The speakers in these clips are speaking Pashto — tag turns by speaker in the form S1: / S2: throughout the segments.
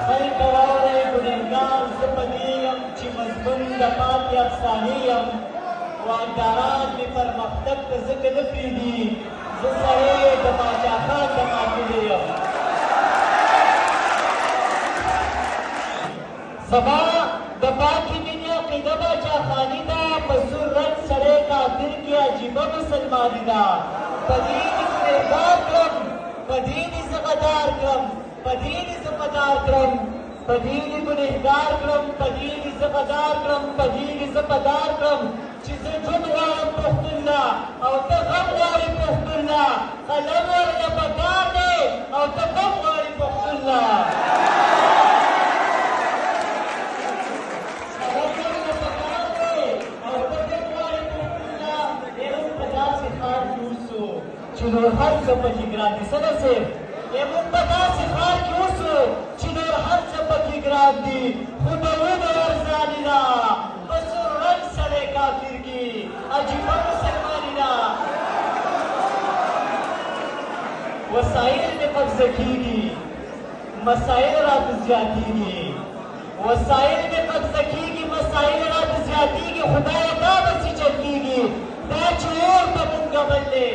S1: خلق واورئ ګنهګار زه په دې یم چې مضمون د ماتې افسانې یم واکداران مې پرمختګ ته ځکه نه پرېږدي زه سړی د پاچا خان د ماتولې یم زما د پاکې مینې عقیده باچا خاني ده په سور رنګ سړی کافر کې عجیبه مسلماني ده په دې دې ګرېبار کړم په دې دې زه غدار کړم په دې دې زه مدار کړم په دې دې ګنهګار کړم په دې دې زه غدار کړم په دې دې زه مدار کړم چې زه ژوند غواړم پښتون نه او ته غم غواړې پښتون نه قلم ورله پکار دی او ته غم غواړې پښتون نه چې نور هر څه پکې ګران دي څنګه صاحب موږ په داسې ښار کې اوسو چې نور هر څه پکې ګران دي خو ډولونه ارزاني ده په سور رنګ سړی کافر کې عجیبه مسلماني ده وسایل مې قبضه کېږي مسایل راته زیاتېږي وسایل مې قبضه کېږي مسایل راته زیاتېږي خدایه دا به څه چل کېږي دا چې اور ته مونږ ګبل دی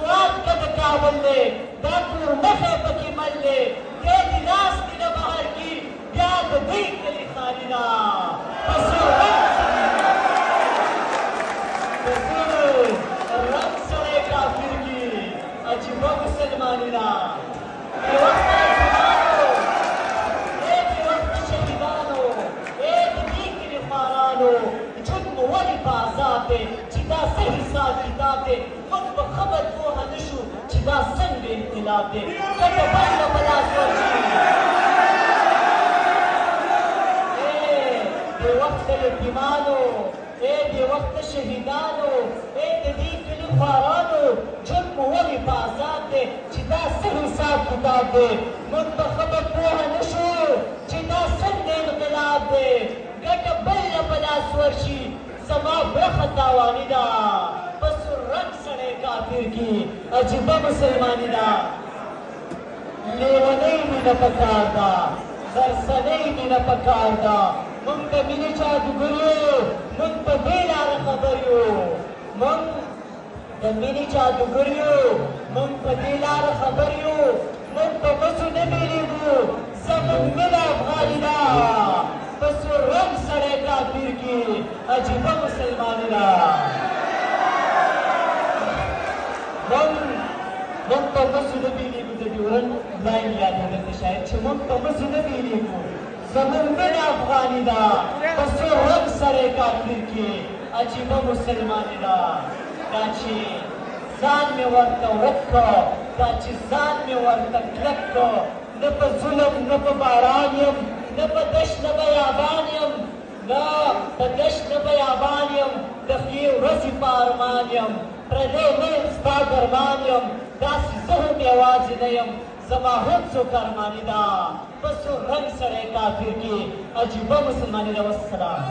S1: سواد که د کابل دی دا کور مخی پکې مل دی دی دې لاس دې نه بهر کي بیا د دوی کلي خالي ده په سور رنګ سړی کافر کي عجیبه مسلماني ده بې وخته یتیمانو بې وخته شهیدانو د دې کلي خوارانو ژوند مو ولې په عذاب دی چې دا څه حساب کتاب دی موږ په خبر پوهه نه شو چې دا څنګه انقلاب دی ګټه بنده په لاس ورشي بې وخته یتیمانو بې وخته شهیدانو د دې کلي خوارانو ژوند مو ولې په عذاب دی چې دا څه حساب کتاب دی موږ په خبر پوهه نه شو چې دا څنګه انقلاب دی ګټه بله په لاس ورشي زما برخه تاواني ده په سور رنګ سړی کافر کې عجیبه مسلماني ده لیونۍ مینه پکار ده غرسنۍ مینه پکار ده موږ د مینې جادوګر یو موږ په دې لاره خبر یو موږ د مینې جادوګر یو موږ په دې لاره خبر یو موږ په مسو نه بیلیږو زموږ مینه افغاني ده په سور رنګ سړی کافر کې عجیبه مسلماني ده موږ په مسو نه بیلیږو د ډیورنډ لاین یادېده ته شاید چې موږ په مسو نه بیلیږو زموږ مینه افغاني ده په سور رنګ سړی کافر کې عجیبه مسلماني ده دا چې ځان مې ورته ورک کړ دا چې ځان مې ورته کلک کړ نه په ظلم نه په باران یم نه په دشت نه بیابان یم نه په دشت نه بیابان یم د ښې ورځې په ارمان یم پردی نه یم ستا درمان یم داسې زه هم یوازې نه یم زما هم څوک ارماني ده په سور رنګ سړی کافر کې عجیبه مسلماني ده والسلام